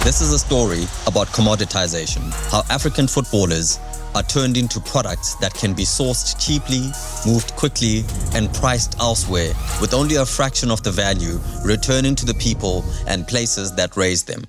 This is a story about commoditization, how African footballers are turned into products that can be sourced cheaply, moved quickly, and priced elsewhere, with only a fraction of the value returning to the people and places that raised them.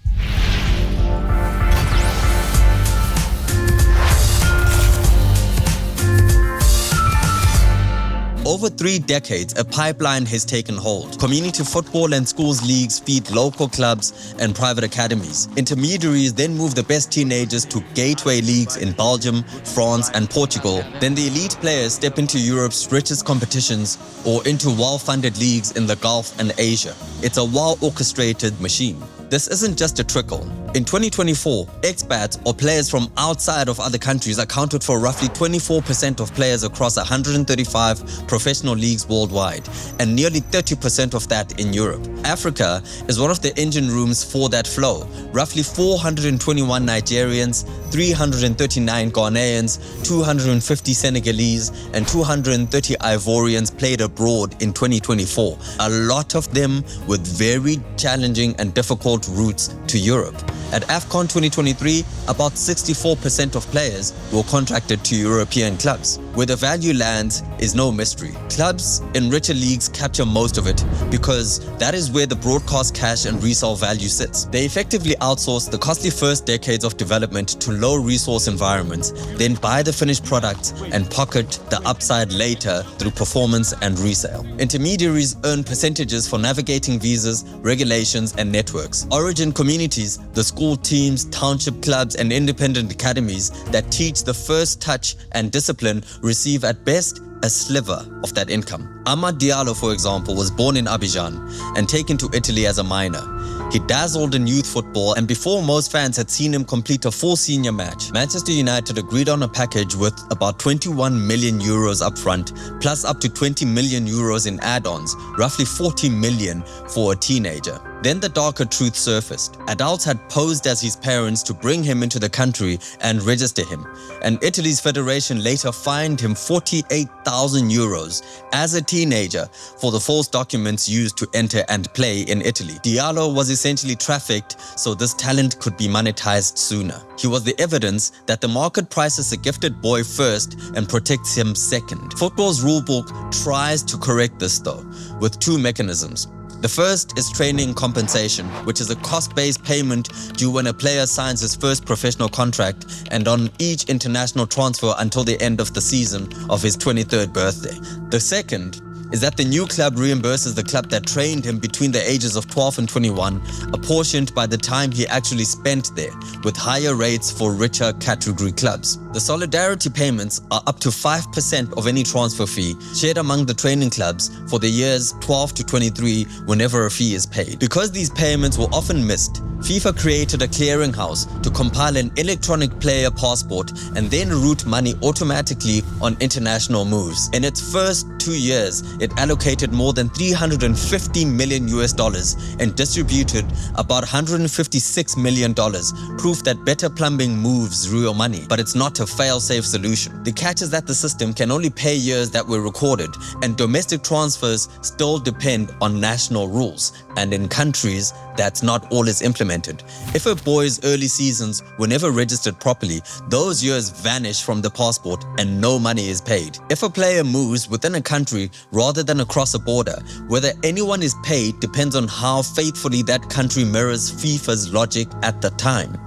Over 3 decades, a pipeline has taken hold. Community football and schools leagues feed local clubs and private academies. Intermediaries then move the best teenagers to gateway leagues in Belgium, France, and Portugal. Then the elite players step into Europe's richest competitions or into well-funded leagues in the Gulf and Asia. It's a well-orchestrated machine. This isn't just a trickle. In 2024, expats or players from outside of other countries accounted for roughly 24% of players across 135 professional leagues worldwide, and nearly 30% of that in Europe. Africa is one of the engine rooms for that flow. Roughly 421 Nigerians, 339 Ghanaians, 250 Senegalese, and 230 Ivorians played abroad in 2024. A lot of them with very challenging and difficult routes to Europe. At AFCON 2023, about 64% of players were contracted to European clubs. Where the value lands is no mystery. Clubs in richer leagues capture most of it because that is where the broadcast cash and resale value sits. They effectively outsource the costly first decades of development to low-resource environments, then buy the finished product and pocket the upside later through performance and resale. Intermediaries earn percentages for navigating visas, regulations, and networks. Origin communities, the school teams, township clubs, and independent academies that teach the first touch and discipline receive at best a sliver of that income. Diallo, for example, was born in Abidjan and taken to Italy as a minor. He dazzled in youth football, and before most fans had seen him complete a full senior match, Manchester United agreed on a package with about 21 million euros upfront, plus up to 20 million euros in add-ons, roughly 40 million for a teenager. Then the darker truth surfaced. Adults had posed as his parents to bring him into the country and register him, and Italy's federation later fined him 48,000 euros as a teenager for the false documents used to enter and play in Italy. Diallo was essentially trafficked so this talent could be monetized sooner. He was the evidence that the market prices a gifted boy first and protects him second. Football's rulebook tries to correct this though, with 2 mechanisms. The first is training compensation, which is a cost-based payment due when a player signs his first professional contract and on each international transfer until the end of the season of his 23rd birthday. The second is that the new club reimburses the club that trained him between the ages of 12 and 21, apportioned by the time he actually spent there, with higher rates for richer category clubs. The solidarity payments are up to 5% of any transfer fee, shared among the training clubs for the years 12 to 23 whenever a fee is paid. Because these payments were often missed, FIFA created a clearinghouse to compile an electronic player passport and then route money automatically on international moves. In its first 2 years, it allocated more than $350 million and distributed about $156 million, proof that better plumbing moves real money. But it's not a fail-safe solution. The catch is that the system can only pay years that were recorded, and domestic transfers still depend on national rules, and in countries that's not always implemented. If a boy's early seasons were never registered properly, those years vanish from the passport and no money is paid. If a player moves within a country rather than across a border, whether anyone is paid depends on how faithfully that country mirrors FIFA's logic at the time.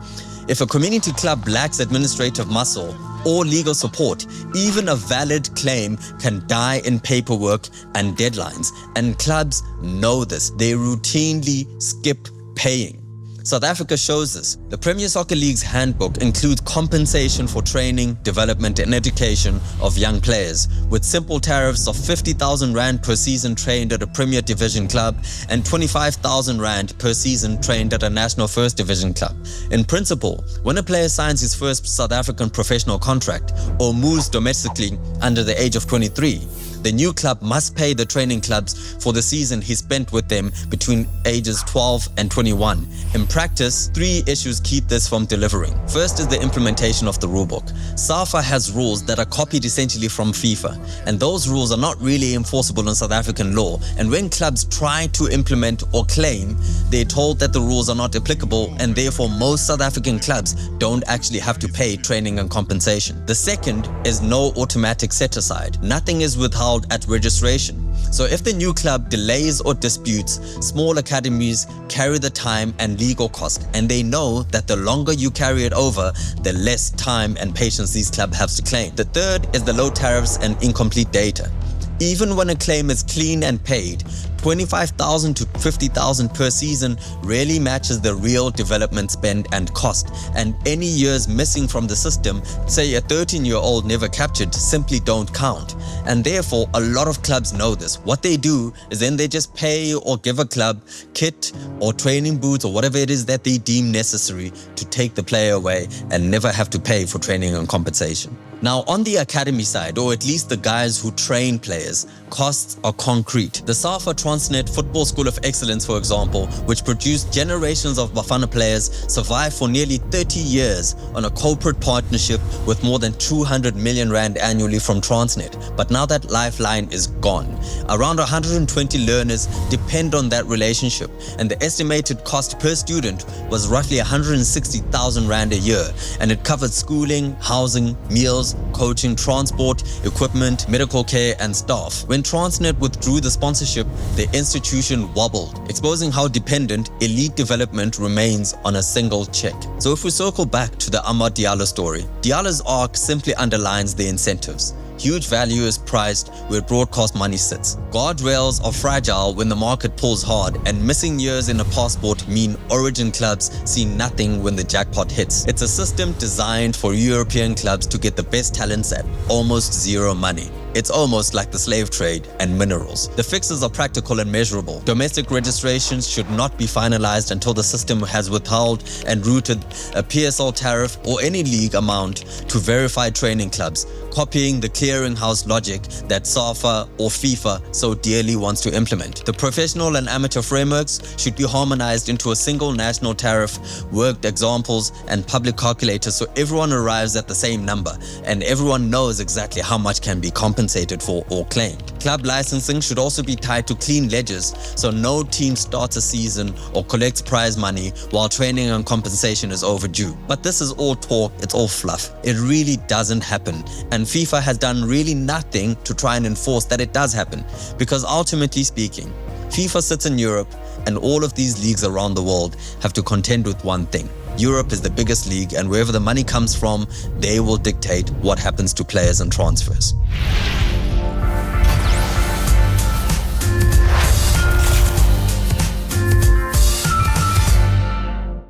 If a community club lacks administrative muscle or legal support, even a valid claim can die in paperwork and deadlines. And clubs know this. They routinely skip paying. South Africa shows this. The Premier Soccer League's handbook includes compensation for training, development and education of young players, with simple tariffs of 50,000 Rand per season trained at a Premier Division club and 25,000 Rand per season trained at a National First Division club. In principle, when a player signs his first South African professional contract or moves domestically under the age of 23, the new club must pay the training clubs for the season he spent with them between ages 12 and 21. In practice, 3 issues keep this from delivering. First is the implementation of the rulebook. SAFA has rules that are copied essentially from FIFA, and those rules are not really enforceable in South African law, and when clubs try to implement or claim, they're told that the rules are not applicable, and therefore most South African clubs don't actually have to pay training and compensation. The second is no automatic set-aside. Nothing is withheld at registration. So if the new club delays or disputes, small academies carry the time and legal cost, and they know that the longer you carry it over, the less time and patience these clubs have to claim. The third is the low tariffs and incomplete data. Even when a claim is clean and paid, 25,000 to 50,000 per season rarely matches the real development spend and cost, and any years missing from the system, say a 13-year-old never captured, simply don't count. And therefore, a lot of clubs know this. What they do is then they just pay or give a club kit or training boots or whatever it is that they deem necessary to take the player away and never have to pay for training and compensation. Now, on the academy side, or at least the guys who train players, costs are concrete. The SAFA Transnet Football School of Excellence, for example, which produced generations of Bafana players, survived for nearly 30 years on a corporate partnership with more than 200 million rand annually from Transnet. But now that lifeline is gone. Around 120 learners depend on that relationship, and the estimated cost per student was roughly 160,000 rand a year, and it covered schooling, housing, meals, coaching, transport, equipment, medical care, and staff. When Transnet withdrew the sponsorship, the institution wobbled, exposing how dependent elite development remains on a single check. So if we circle back to the Amad Diallo story, Diallo's arc simply underlines the incentives. Huge value is priced where broadcast money sits. Guardrails are fragile when the market pulls hard, and missing years in a passport mean origin clubs see nothing when the jackpot hits. It's a system designed for European clubs to get the best talents at almost zero money. It's almost like the slave trade and minerals. The fixes are practical and measurable. Domestic registrations should not be finalized until the system has withheld and routed a PSL tariff or any league amount to verified training clubs, copying the clearinghouse logic that SAFA or FIFA so dearly wants to implement. The professional and amateur frameworks should be harmonized into a single national tariff, worked examples, and public calculators so everyone arrives at the same number and everyone knows exactly how much can be compensated for or claimed. Club licensing should also be tied to clean ledgers so no team starts a season or collects prize money while training and compensation is overdue. But this is all talk, it's all fluff. It really doesn't happen, and FIFA has done really nothing to try and enforce that it does happen, because ultimately speaking, FIFA sits in Europe and all of these leagues around the world have to contend with one thing. Europe is the biggest league, and wherever the money comes from, they will dictate what happens to players and transfers.